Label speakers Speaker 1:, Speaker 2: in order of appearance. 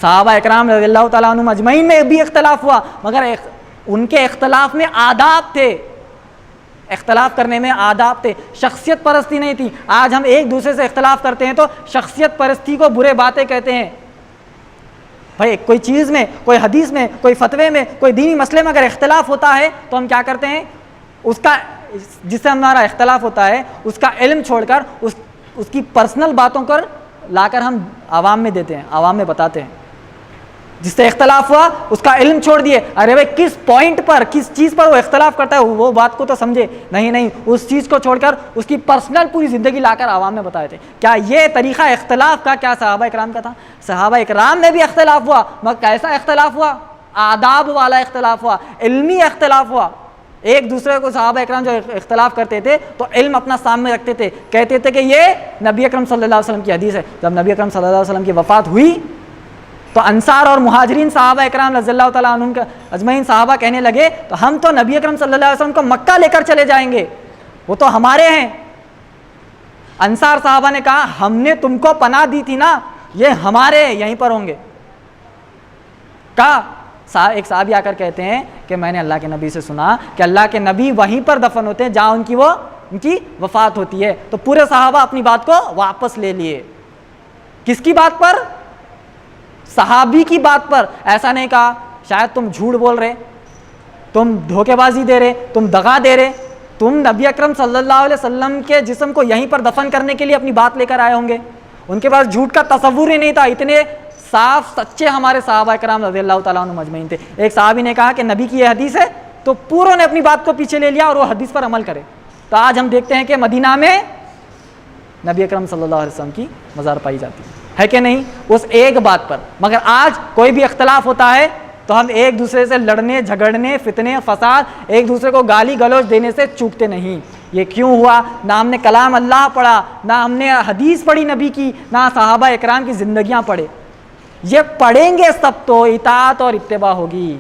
Speaker 1: صحابہ اکرام رضی اللہ تعالیٰ عنہم اجمعین میں بھی اختلاف ہوا، مگر ان کے اختلاف میں آداب تھے، اختلاف کرنے میں آداب تھے، شخصیت پرستی نہیں تھی۔ آج ہم ایک دوسرے سے اختلاف کرتے ہیں تو شخصیت پرستی کو برے باتیں کہتے ہیں۔ بھائی کوئی چیز میں، کوئی حدیث میں، کوئی فتوے میں، کوئی دینی مسئلے میں اگر اختلاف ہوتا ہے تو ہم کیا کرتے ہیں، اس کا جس سے ہمارا اختلاف ہوتا ہے اس کا علم چھوڑ کر اس کی پرسنل باتوں کو لا کر ہم عوام میں دیتے ہیں، عوام میں بتاتے ہیں۔ جس سے اختلاف ہوا اس کا علم چھوڑ دیے، ارے بھائی کس پوائنٹ پر، کس چیز پر وہ اختلاف کرتا ہے وہ بات کو تو سمجھے، نہیں اس چیز کو چھوڑ کر اس کی پرسنل پوری زندگی لا کر عوام میں بتائے تھے۔ کیا یہ طریقہ اختلاف کا کیا صحابہ اکرام کا تھا؟ صحابہ اکرام میں بھی اختلاف ہوا، مگر کیسا اختلاف ہوا؟ آداب والا اختلاف ہوا، علمی اختلاف ہوا۔ ایک دوسرے کو صحابہ اکرام جو اختلاف کرتے تھے تو علم اپنا سامنے رکھتے تھے، کہتے تھے کہ یہ نبی اکرم صلی اللہ علیہ وسلم کی حدیث ہے۔ جب نبی اکرم صلی اللہ علیہ وسلم کی وفات ہوئی تو انصار اور مہاجرین صحابہ اکرام رضی اللہ تعالیٰ عنہم کے اجمعین صحابہ کہنے لگے تو ہم تو نبی اکرم صلی اللہ علیہ وسلم کو مکہ لے کر چلے جائیں گے، وہ تو ہمارے ہیں۔ انصار صحابہ نے کہا ہم نے تم کو پناہ دی تھی نا، یہ ہمارے یہیں پر ہوں گے۔ کہا ایک صحابی آ کر کہتے ہیں کہ میں نے اللہ کے نبی سے سنا کہ اللہ کے نبی وہیں پر دفن ہوتے ہیں جہاں ان کی وفات ہوتی ہے۔ تو پورے صحابہ اپنی بات کو واپس لے لیے۔ کس کی بات پر؟ صحابی کی بات پر۔ ایسا نہیں کہا شاید تم جھوٹ بول رہے، تم دھوکے بازی دے رہے، تم دغا دے رہے، تم نبی اکرم صلی اللہ علیہ وسلم کے جسم کو یہیں پر دفن کرنے کے لیے اپنی بات لے کر آئے ہوں گے۔ ان کے پاس جھوٹ کا تصور ہی نہیں تھا، اتنے صاف سچے ہمارے صحابہ کرام رضی اللہ تعالیٰ عنہ مجمعین تھے۔ ایک صحابی نے کہا کہ نبی کی یہ حدیث ہے تو پوروں نے اپنی بات کو پیچھے لے لیا اور وہ حدیث پر عمل کرے۔ تو آج ہم دیکھتے ہیں کہ مدینہ میں نبی اکرم صلی اللہ علیہ وسلم کی مزار پائی جاتی ہے کہ نہیں، اس ایک بات پر۔ مگر آج کوئی بھی اختلاف ہوتا ہے تو ہم ایک دوسرے سے لڑنے جھگڑنے فتنے فساد ایک دوسرے کو گالی گلوچ دینے سے چوکتے نہیں۔ یہ کیوں ہوا؟ نہ ہم نے کلام اللہ پڑھا، نہ ہم نے حدیث پڑھی نبی کی، نہ صحابہ اکرام کی زندگیاں پڑھے۔ یہ پڑھیں گے سب تو اطاعت اور اتباع ہوگی۔